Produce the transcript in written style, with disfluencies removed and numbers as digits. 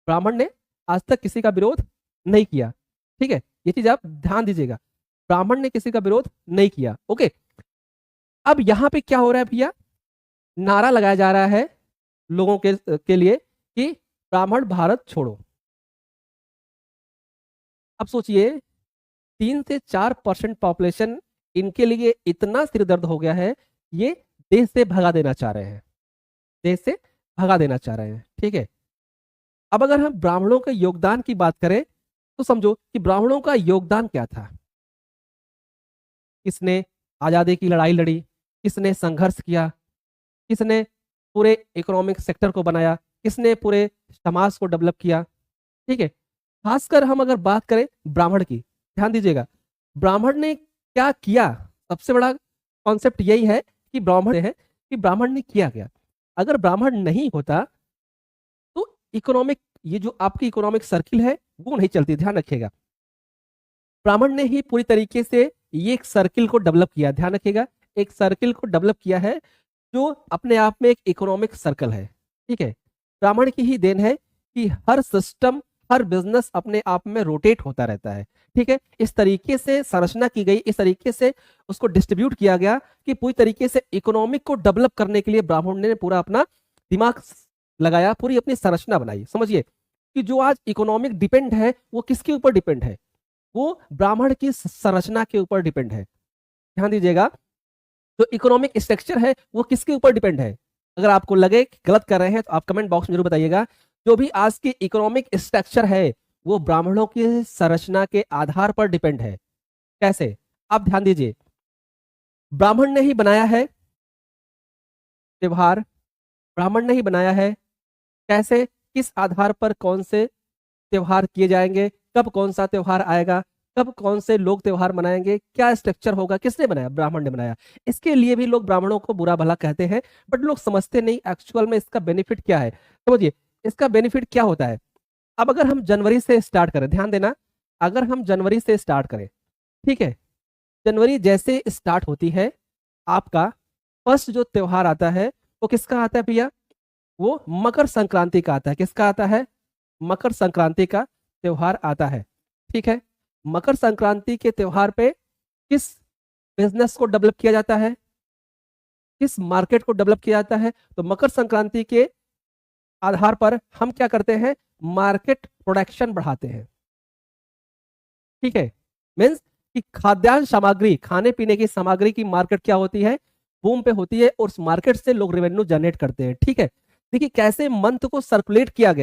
ब्राह्मण ने आज तक किसी का विरोध नहीं किया। ठीक है, ये चीज आप ध्यान दीजिएगा, ब्राह्मण ने किसी का विरोध नहीं किया। ओके, अब यहां पे क्या हो रहा है भैया, नारा लगाया जा रहा है लोगों के लिए कि ब्राह्मण भारत छोड़ो। अब सोचिए 3 से 4% पॉपुलेशन, इनके लिए इतना सिरदर्द हो गया है, ये देश से भगा देना चाह रहे हैं, देश से भगा देना चाह रहे हैं। ठीक है, अब अगर हम ब्राह्मणों के योगदान की बात करें तो समझो कि ब्राह्मणों का योगदान क्या था। किसने आजादी की लड़ाई लड़ी, किसने संघर्ष किया, किसने पूरे इकोनॉमिक सेक्टर को बनाया, किसने पूरे समाज को डेवलप किया। ठीक है, खासकर हम अगर बात करें ब्राह्मण की, ध्यान दीजिएगा ब्राह्मण ने क्या किया। सबसे बड़ा कॉन्सेप्ट यही है कि ब्राह्मण ने किया क्या। अगर ब्राह्मण नहीं होता तो इकोनॉमिक, ये जो आपकी इकोनॉमिक सर्किल है वो नहीं चलती, ध्यान रखिएगा। ब्राह्मण ने ही पूरी तरीके से ये एक सर्किल को डेवलप किया, ध्यान रखिएगा, एक सर्किल को डेवलप किया है जो अपने आप में एक इकोनॉमिक सर्कल है। ठीक है, ब्राह्मण की ही देन है कि हर सिस्टम, हर बिजनेस अपने आप में रोटेट होता रहता है। ठीक है, इस तरीके से संरचना की गई, इस तरीके से उसको डिस्ट्रीब्यूट किया गया कि पूरी तरीके से इकोनॉमिक को डेवलप करने के लिए ब्राह्मण ने पूरा अपना दिमाग लगाया, पूरी अपनी संरचना बनाई। समझिए कि जो आज इकोनॉमिक डिपेंड है वो किसके ऊपर डिपेंड है, वो ब्राह्मण की संरचना के ऊपर डिपेंड है। ध्यान दीजिएगा, जो इकोनॉमिक स्ट्रक्चर है वो किसके ऊपर डिपेंड है। अगर आपको लगे कि गलत कर रहे हैं तो आप कमेंट बॉक्स में जरूर बताइएगा। जो भी आज की इकोनॉमिक स्ट्रक्चर है वो ब्राह्मणों की संरचना के आधार पर डिपेंड है। कैसे, आप ध्यान दीजिए, ब्राह्मण ने ही बनाया है त्योहार, ब्राह्मण ने ही बनाया है कैसे, किस आधार पर कौन से त्योहार किए जाएंगे, कब कौन सा त्योहार आएगा, कब कौन से लोग त्योहार मनाएंगे, क्या स्ट्रक्चर होगा, किसने बनाया, ब्राह्मण ने बनाया। इसके लिए भी लोग ब्राह्मणों को बुरा भला कहते हैं, बट लोग समझते नहीं एक्चुअल में इसका बेनिफिट क्या है। समझिए इसका बेनिफिट क्या होता है। अब अगर हम जनवरी से स्टार्ट करें, ध्यान देना, अगर हम जनवरी से स्टार्ट करें, ठीक है, जनवरी जैसे स्टार्ट होती है आपका फर्स्ट जो त्योहार आता है वो किसका आता है भैया, वो मकर संक्रांति का आता है। किसका आता है, मकर संक्रांति का त्योहार आता है। ठीक है, मकर संक्रांति के त्योहार पे किस बिजनेस को डेवलप किया जाता है, किस मार्केट को डेवलप किया जाता है, तो मकर संक्रांति के आधार पर हम क्या करते हैं, मार्केट प्रोडक्शन बढ़ाते हैं। ठीक है, मीन्स कि खाद्यान्न सामग्री, खाने पीने की सामग्री की मार्केट क्या होती है, बूम पे होती है, और उस मार्केट से लोग रेवेन्यू जनरेट करते हैं। ठीक है, देखिए कैसे मंत्र को सर्कुलेट किया गया,